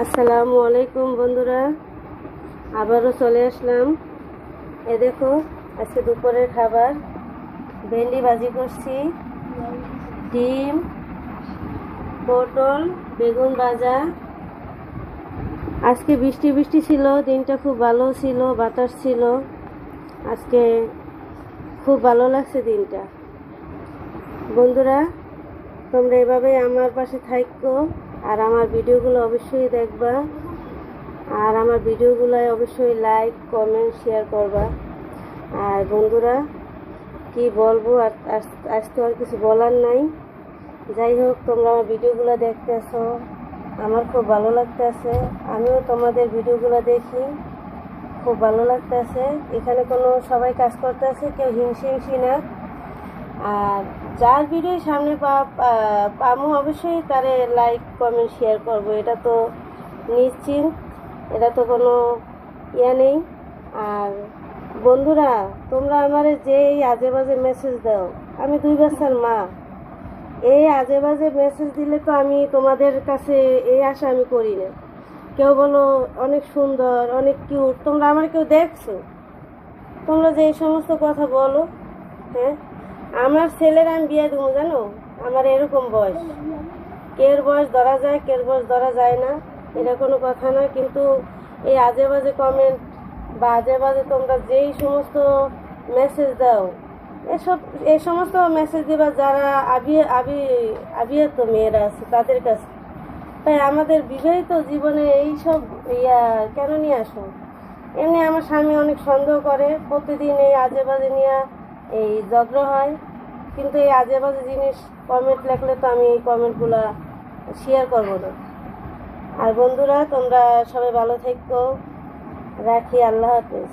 আসসালামু আলাইকুম বন্ধুরা, আবারও চলে আসলাম। এ দেখো, আজকে দুপুরের খাবার ভেন্ডি ভাজি করছি, ডিম, পটল, বেগুন ভাজা। আজকে বৃষ্টি বৃষ্টি ছিল, দিনটা খুব ভালো ছিল, বাতাস ছিল। আজকে খুব ভালো লাগছে দিনটা। বন্ধুরা, তোমরা এভাবে আমার পাশে থাকো আর আমার ভিডিওগুলো অবশ্যই দেখবা, আর আমার ভিডিওগুলোয় অবশ্যই লাইক কমেন্ট শেয়ার করবা। আর বন্ধুরা, কি বলবো, আজ তো আর কিছু বলার নাই। যাই হোক, তোমরা আমার ভিডিওগুলো দেখতেছো, আমার খুব ভালো লাগতেছে। আমিও তোমাদের ভিডিওগুলো দেখি, খুব ভালো লাগতেছে। এখানে কোনো সবাই কাজ করতেছে, কেউ হিংসি না। আর যার ভিডিও সামনে পামো অবশ্যই তারে লাইক কমেন্ট শেয়ার করবো, এটা তো নিশ্চিন্ত, এটা তো কোনো ইয়ে নেই। আর বন্ধুরা, তোমরা আমারে যে এই আজে বাজে মেসেজ দাও, আমি 2 বাচ্চার মা, এই আজে বাজে মেসেজ দিলে তো আমি তোমাদের কাছে এই আশা আমি করি না। কেউ বলো অনেক সুন্দর, অনেক কিউট, তোমরা আমার কেউ দেখছো? তোমরা যে এই সমস্ত কথা বলো, হ্যাঁ, আমার ছেলের আমি বিয়ে দেবো জানো, আমার এরকম বয়স। কের বয়স ধরা যায়, কের বয়স ধরা যায় না, এটা কোনো কথা না। কিন্তু এই আজে বাজে কমেন্ট বা আজে বাজে তোমরা যেই সমস্ত মেসেজ দাও, এই সমস্ত মেসেজ দিবা যারা আবিয়াত মেয়েরা আছে তাদের কাছে। তাই আমাদের বিবাহিত জীবনে এইসব কেন নিয়ে আসো? এমনি আমার স্বামী অনেক সন্দেহ করে, প্রতিদিন এই আজে বাজে নিয়ে এই ঝগড়া হয়। কিন্তু এই আজে বাজে জিনিস কমেন্ট লেখলে তো আমি এই কমেন্টগুলো শেয়ার করবো না। আর বন্ধুরা, তোমরা সবাই ভালো থেকো, রাখি, আল্লাহ হাফেজ।